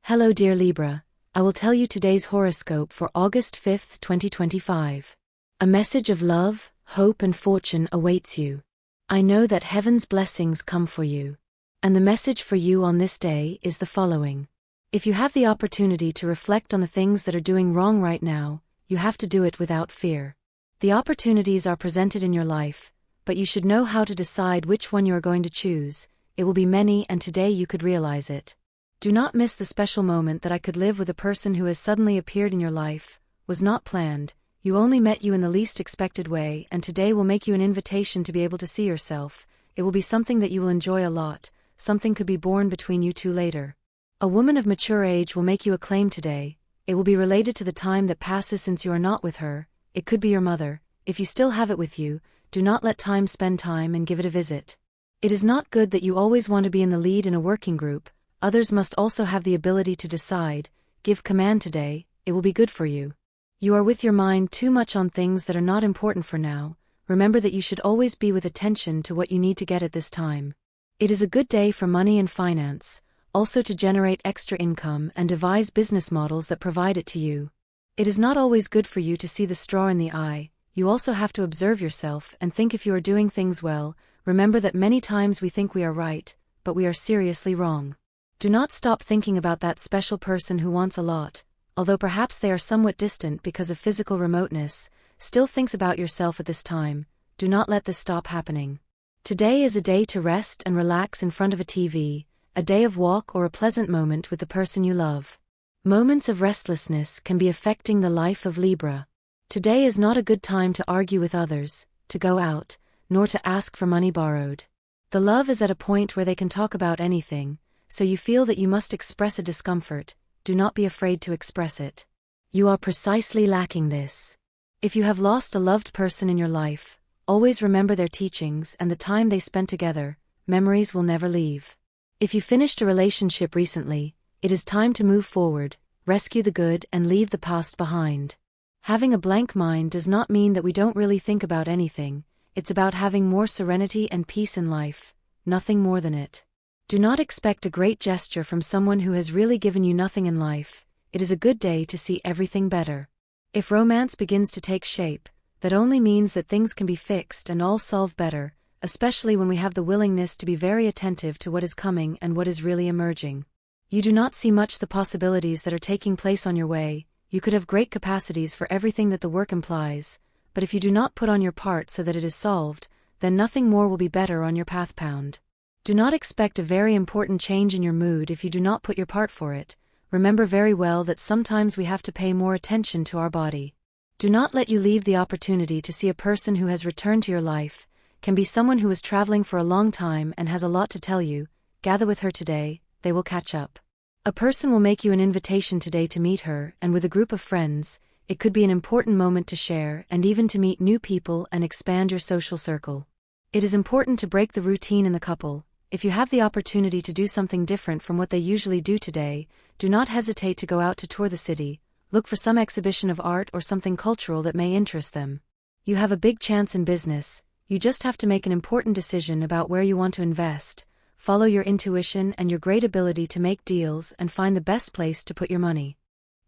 Hello dear Libra, I will tell you today's horoscope for August 5th, 2025. A message of love, hope and fortune awaits you. I know that heaven's blessings come for you. And the message for you on this day is the following. If you have the opportunity to reflect on the things that are doing wrong right now, you have to do it without fear. The opportunities are presented in your life, but you should know how to decide which one you are going to choose. It will be many and today you could realize it. Do not miss the special moment that I could live with a person who has suddenly appeared in your life, was not planned, you only met you in the least expected way, and today will make you an invitation to be able to see yourself. It will be something that you will enjoy a lot, something could be born between you two later. A woman of mature age will make you a claim today, it will be related to the time that passes since you are not with her, it could be your mother. If you still have it with you, do not let time spend time and give it a visit. It is not good that you always want to be in the lead in a working group. Others must also have the ability to decide, give command today, it will be good for you. You are with your mind too much on things that are not important for now, remember that you should always be with attention to what you need to get at this time. It is a good day for money and finance, also to generate extra income and devise business models that provide it to you. It is not always good for you to see the straw in the eye, you also have to observe yourself and think if you are doing things well. Remember that many times we think we are right, but we are seriously wrong. Do not stop thinking about that special person who wants a lot, although perhaps they are somewhat distant because of physical remoteness, still thinks about yourself at this time. Do not let this stop happening. Today is a day to rest and relax in front of a TV, a day of walk or a pleasant moment with the person you love. Moments of restlessness can be affecting the life of Libra. Today is not a good time to argue with others, to go out, nor to ask for money borrowed. The love is at a point where they can talk about anything, so you feel that you must express a discomfort, do not be afraid to express it. You are precisely lacking this. If you have lost a loved person in your life, always remember their teachings and the time they spent together, memories will never leave. If you finished a relationship recently, it is time to move forward, rescue the good and leave the past behind. Having a blank mind does not mean that we don't really think about anything, it's about having more serenity and peace in life, nothing more than it. Do not expect a great gesture from someone who has really given you nothing in life. It is a good day to see everything better. If romance begins to take shape, that only means that things can be fixed and all solved better, especially when we have the willingness to be very attentive to what is coming and what is really emerging. You do not see much the possibilities that are taking place on your way. You could have great capacities for everything that the work implies, but if you do not put on your part so that it is solved, then nothing more will be better on your path pound. Do not expect a very important change in your mood if you do not put your part for it. Remember very well that sometimes we have to pay more attention to our body. Do not let you leave the opportunity to see a person who has returned to your life, can be someone who is traveling for a long time and has a lot to tell you. Gather with her today, they will catch up. A person will make you an invitation today to meet her, and with a group of friends, it could be an important moment to share and even to meet new people and expand your social circle. It is important to break the routine in the couple. If you have the opportunity to do something different from what they usually do today, do not hesitate to go out to tour the city, look for some exhibition of art or something cultural that may interest them. You have a big chance in business, you just have to make an important decision about where you want to invest, follow your intuition and your great ability to make deals and find the best place to put your money.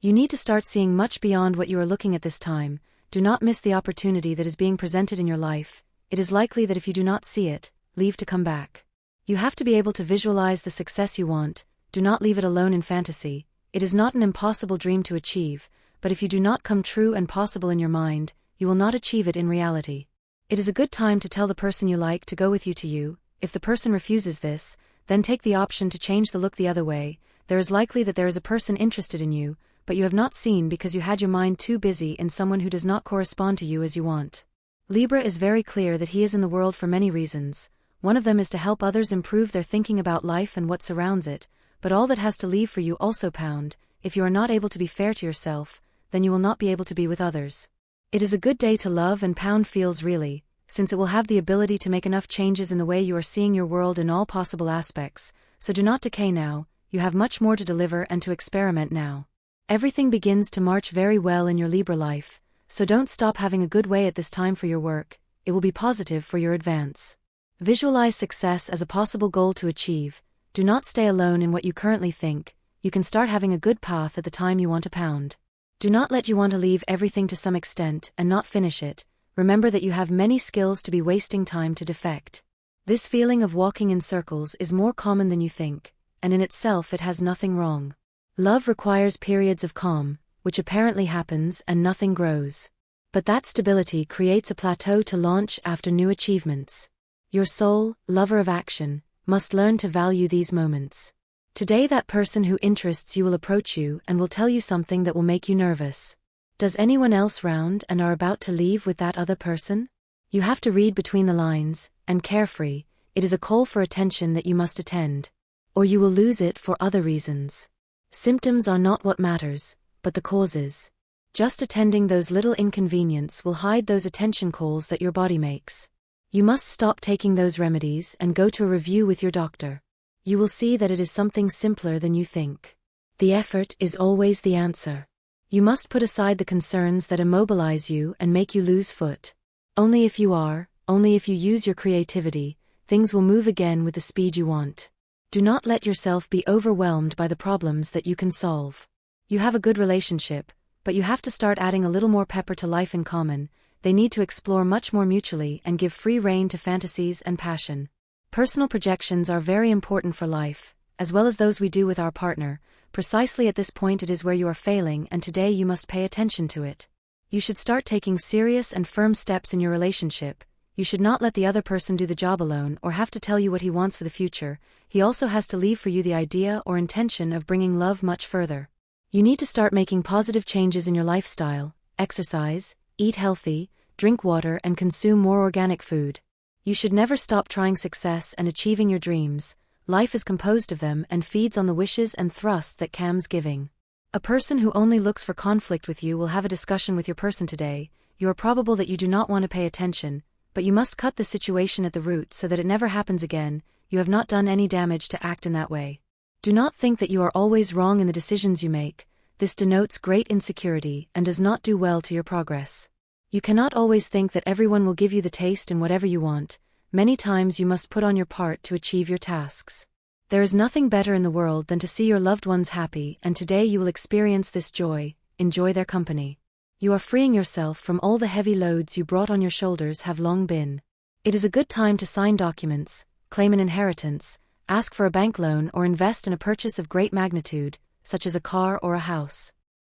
You need to start seeing much beyond what you are looking at this time. Do not miss the opportunity that is being presented in your life. It is likely that if you do not see it, leave to come back. You have to be able to visualize the success you want, do not leave it alone in fantasy. It is not an impossible dream to achieve, but if you do not come true and possible in your mind, you will not achieve it in reality. It is a good time to tell the person you like to go with you to you. If the person refuses this, then take the option to change the look the other way. There is likely that there is a person interested in you, but you have not seen because you had your mind too busy in someone who does not correspond to you as you want. Libra is very clear that he is in the world for many reasons. One of them is to help others improve their thinking about life and what surrounds it, but all that has to leave for you also pound. If you are not able to be fair to yourself, then you will not be able to be with others. It is a good day to love and pound feels really, since it will have the ability to make enough changes in the way you are seeing your world in all possible aspects, so do not decay now, you have much more to deliver and to experiment now. Everything begins to march very well in your Libra life, so don't stop having a good way at this time for your work, it will be positive for your advance. Visualize success as a possible goal to achieve, do not stay alone in what you currently think, you can start having a good path at the time you want to pound. Do not let you want to leave everything to some extent and not finish it. Remember that you have many skills to be wasting time to defect. This feeling of walking in circles is more common than you think, and in itself it has nothing wrong. Love requires periods of calm, which apparently happens and nothing grows. But that stability creates a plateau to launch after new achievements. Your soul, lover of action, must learn to value these moments. Today that person who interests you will approach you and will tell you something that will make you nervous. Does anyone else round and are about to leave with that other person? You have to read between the lines, and carefree, it is a call for attention that you must attend. Or you will lose it for other reasons. Symptoms are not what matters, but the causes. Just attending those little inconveniences will hide those attention calls that your body makes. You must stop taking those remedies and go to a review with your doctor. You will see that it is something simpler than you think. The effort is always the answer. You must put aside the concerns that immobilize you and make you lose foot. Only if you use your creativity, things will move again with the speed you want. Do not let yourself be overwhelmed by the problems that you can solve. You have a good relationship, but you have to start adding a little more pepper to life in common. They need to explore much more mutually and give free rein to fantasies and passion. Personal projections are very important for life, as well as those we do with our partner. Precisely at this point it is where you are failing, and today you must pay attention to it. You should start taking serious and firm steps in your relationship. You should not let the other person do the job alone or have to tell you what he wants for the future. He also has to leave for you the idea or intention of bringing love much further. You need to start making positive changes in your lifestyle, exercise, eat healthy, drink water and consume more organic food. You should never stop trying success and achieving your dreams. Life is composed of them and feeds on the wishes and thrusts that comes giving. A person who only looks for conflict with you will have a discussion with your person today. You are probable that you do not want to pay attention, but you must cut the situation at the root so that it never happens again. You have not done any damage to act in that way. Do not think that you are always wrong in the decisions you make. This denotes great insecurity and does not do well to your progress. You cannot always think that everyone will give you the taste in whatever you want. Many times you must put on your part to achieve your tasks. There is nothing better in the world than to see your loved ones happy, and today you will experience this joy. Enjoy their company. You are freeing yourself from all the heavy loads you brought on your shoulders have long been. It is a good time to sign documents, claim an inheritance, ask for a bank loan or invest in a purchase of great magnitude, such as a car or a house.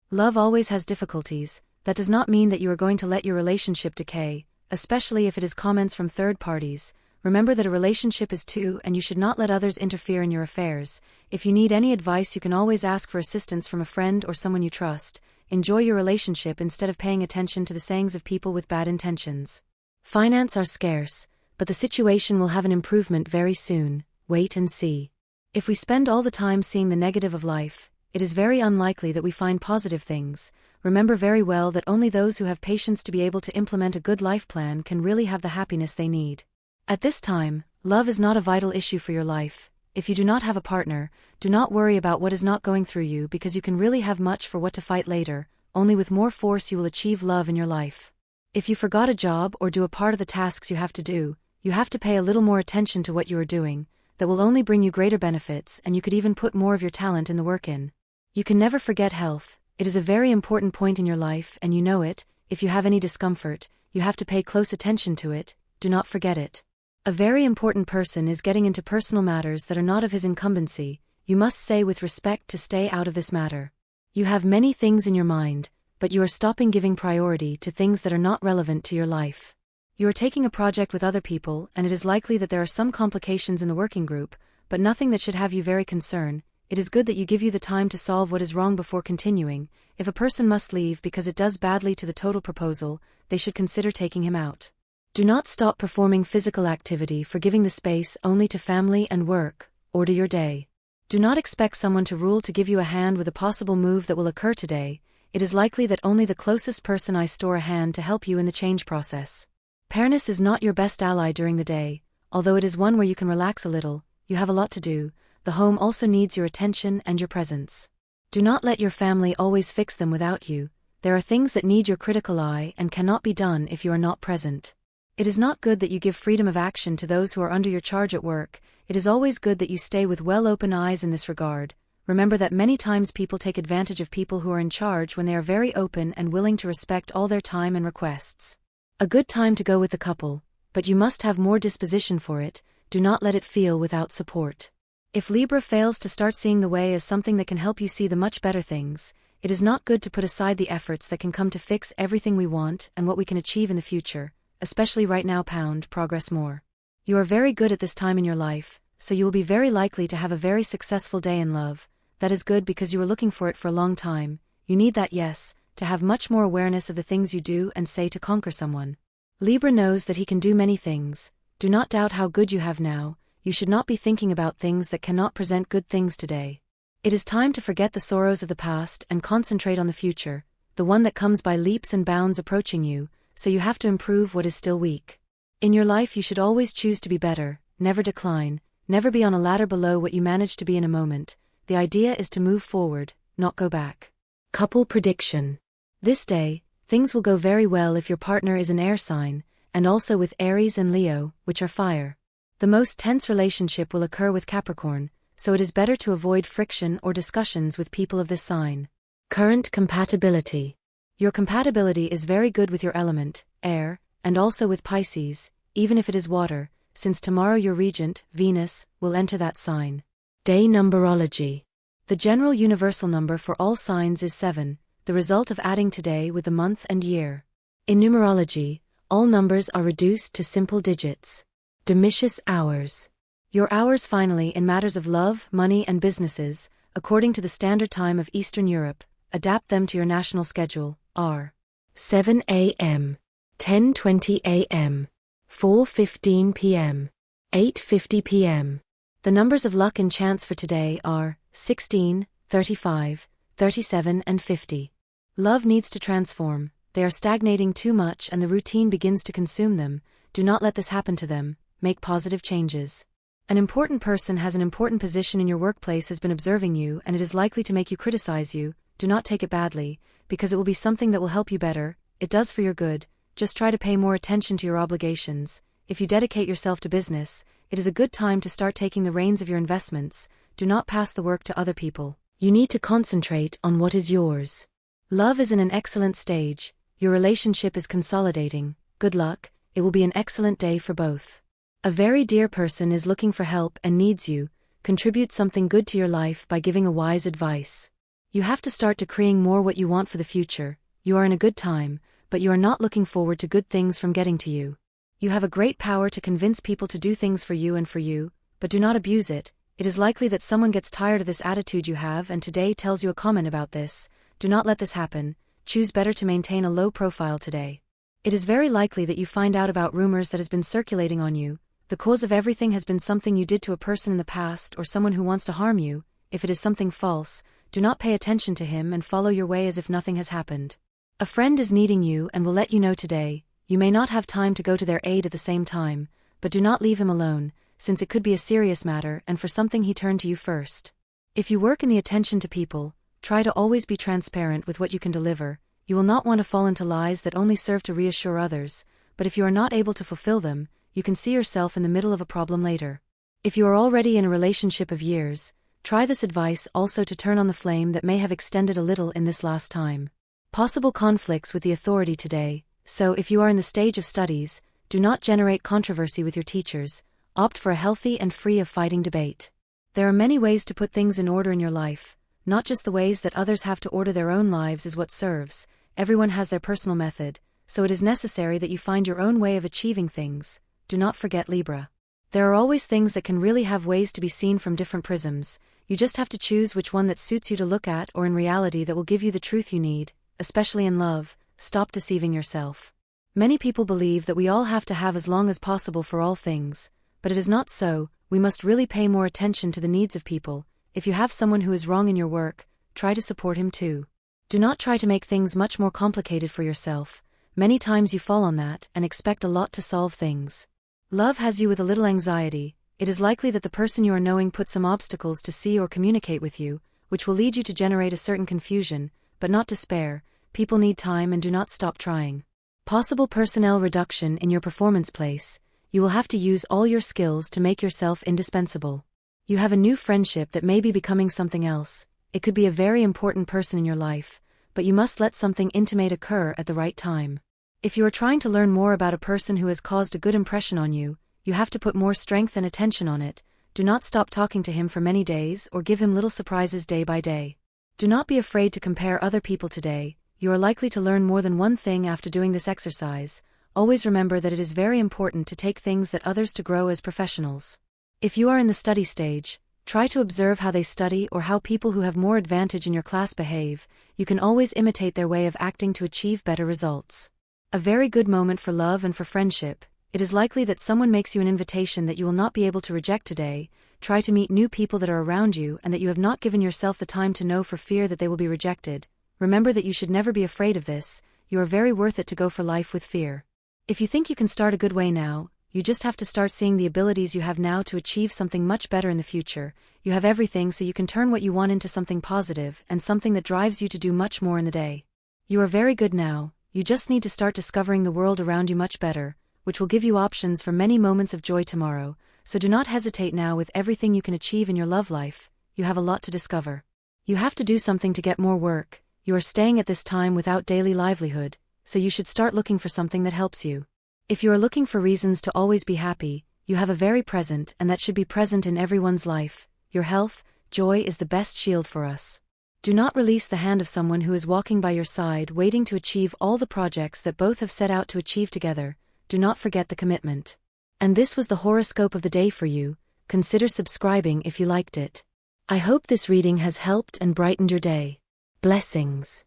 Love always has difficulties. That does not mean that you are going to let your relationship decay, especially if it is comments from third parties. Remember that a relationship is two and you should not let others interfere in your affairs. If you need any advice you can always ask for assistance from a friend or someone you trust. Enjoy your relationship instead of paying attention to the sayings of people with bad intentions. Finance are scarce, but the situation will have an improvement very soon. Wait and see. If we spend all the time seeing the negative of life, it is very unlikely that we find positive things. Remember very well that only those who have patience to be able to implement a good life plan can really have the happiness they need. At this time, love is not a vital issue for your life. If you do not have a partner, do not worry about what is not going through you because you can really have much for what to fight later. Only with more force you will achieve love in your life. If you forgot a job or do a part of the tasks you have to do, you have to pay a little more attention to what you are doing. That will only bring you greater benefits, and you could even put more of your talent in the work in. You can never forget health. It is a very important point in your life and you know it. If you have any discomfort, you have to pay close attention to it. Do not forget it. A very important person is getting into personal matters that are not of his incumbency. You must say with respect to stay out of this matter. You have many things in your mind, but you are stopping giving priority to things that are not relevant to your life. You are taking a project with other people and it is likely that there are some complications in the working group, but nothing that should have you very concerned. It is good that you give you the time to solve what is wrong before continuing. If a person must leave because it does badly to the total proposal, they should consider taking him out. Do not stop performing physical activity for giving the space only to family and work. Order your day. Do not expect someone to rule to give you a hand with a possible move that will occur today. It is likely that only the closest person I store a hand to help you in the change process. Pareness is not your best ally during the day, although it is one where you can relax a little. You have a lot to do. The home also needs your attention and your presence. Do not let your family always fix them without you. There are things that need your critical eye and cannot be done if you are not present. It is not good that you give freedom of action to those who are under your charge at work. It is always good that you stay with well-open eyes in this regard. remember that many times people take advantage of people who are in charge when they are very open and willing to respect all their time and requests. A good time to go with the couple, but you must have more disposition for it, do not let it feel without support. If Libra fails to start seeing the way as something that can help you see the much better things, it is not good to put aside the efforts that can come to fix everything we want and what we can achieve in the future, especially right now. Progress more. You are very good at this time in your life, so you will be very likely to have a very successful day in love. That is good because you were looking for it for a long time. You need that, yes, to have much more awareness of the things you do and say to conquer someone. Libra knows that he can do many things. Do not doubt how good you have now. You should not be thinking about things that cannot present good things today. It is time to forget the sorrows of the past and concentrate on the future, the one that comes by leaps and bounds approaching you, so you have to improve what is still weak. In your life you should always choose to be better, never decline, never be on a ladder below what you managed to be in a moment. The idea is to move forward, not go back. Couple prediction. This day, things will go very well if your partner is an air sign, and also with Aries and Leo, which are fire. The most tense relationship will occur with Capricorn, so it is better to avoid friction or discussions with people of this sign. Current compatibility. Your compatibility is very good with your element, air, and also with Pisces, even if it is water, since tomorrow your regent, Venus, will enter that sign. Day numerology. The general universal number for all signs is 7, the result of adding today with the month and year. In numerology, all numbers are reduced to simple digits. Demitius hours. Your hours finally in matters of love, money and businesses, according to the standard time of Eastern Europe, adapt them to your national schedule, are 7 a.m., 10:20 a.m., 4:15 p.m., 8:50 p.m. The numbers of luck and chance for today are 16, 35, 37 and 50. Love needs to transform. They are stagnating too much and the routine begins to consume them. Do not let this happen to them. Make positive changes. An important person has an important position in your workplace has been observing you and it is likely to make you criticize you. Do not take it badly, because it will be something that will help you better. It does for your good. Just try to pay more attention to your obligations. If you dedicate yourself to business, it is a good time to start taking the reins of your investments. Do not pass the work to other people. You need to concentrate on what is yours. Love is in an excellent stage. Your relationship is consolidating. Good luck. It will be an excellent day for both. A very dear person is looking for help and needs you. Contribute something good to your life by giving a wise advice. You have to start decreeing more what you want for the future. You are in a good time, but you are not looking forward to good things from getting to you. You have a great power to convince people to do things for you, but do not abuse it. It is likely that someone gets tired of this attitude you have and today tells you a comment about this. Do not let this happen. Choose better to maintain a low profile today. It is very likely that you find out about rumors that has been circulating on you. The cause of everything has been something you did to a person in the past or someone who wants to harm you. If it is something false, do not pay attention to him and follow your way as if nothing has happened. A friend is needing you and will let you know today. You may not have time to go to their aid at the same time, but do not leave him alone, since it could be a serious matter and for something he turned to you first. If you work in the attention to people, try to always be transparent with what you can deliver. You will not want to fall into lies that only serve to reassure others, but if you are not able to fulfill them, you can see yourself in the middle of a problem later. If you are already in a relationship of years, try this advice also to turn on the flame that may have extended a little in this last time. Possible conflicts with the authority today. So if you are in the stage of studies, do not generate controversy with your teachers. Opt for a healthy and free of fighting debate. There are many ways to put things in order in your life, not just the ways that others have to order their own lives is what serves. Everyone has their personal method, so it is necessary that you find your own way of achieving things. Do not forget Libra. There are always things that can really have ways to be seen from different prisms. You just have to choose which one that suits you to look at or in reality that will give you the truth you need, especially in love. Stop deceiving yourself. Many people believe that we all have to have as long as possible for all things, but it is not so. We must really pay more attention to the needs of people. If you have someone who is wrong in your work, try to support him too. Do not try to make things much more complicated for yourself. Many times you fall on that and expect a lot to solve things. Love has you with a little anxiety. It is likely that the person you are knowing put some obstacles to see or communicate with you, which will lead you to generate a certain confusion, but not despair. People need time and do not stop trying. Possible personnel reduction in your performance place. You will have to use all your skills to make yourself indispensable. You have a new friendship that may be becoming something else. It could be a very important person in your life, but you must let something intimate occur at the right time. If you are trying to learn more about a person who has caused a good impression on you, you have to put more strength and attention on it. Do not stop talking to him for many days or give him little surprises day by day. Do not be afraid to compare other people today. You are likely to learn more than one thing after doing this exercise. Always remember that it is very important to take things that others to grow as professionals. If you are in the study stage, try to observe how they study or how people who have more advantage in your class behave. You can always imitate their way of acting to achieve better results. A very good moment for love and for friendship. It is likely that someone makes you an invitation that you will not be able to reject today. Try to meet new people that are around you and that you have not given yourself the time to know for fear that they will be rejected. Remember that you should never be afraid of this. You are very worth it to go for life with fear. If you think you can start a good way now, you just have to start seeing the abilities you have now to achieve something much better in the future. You have everything so you can turn what you want into something positive and something that drives you to do much more in the day. You are very good now. You just need to start discovering the world around you much better, which will give you options for many moments of joy tomorrow. So do not hesitate now with everything you can achieve in your love life. You have a lot to discover. You have to do something to get more work. You are staying at this time without daily livelihood, so you should start looking for something that helps you. If you are looking for reasons to always be happy, you have a very present and that should be present in everyone's life. Your health, joy is the best shield for us. Do not release the hand of someone who is walking by your side waiting to achieve all the projects that both have set out to achieve together. Do not forget the commitment. And this was the horoscope of the day for you. Consider subscribing if you liked it. I hope this reading has helped and brightened your day. Blessings.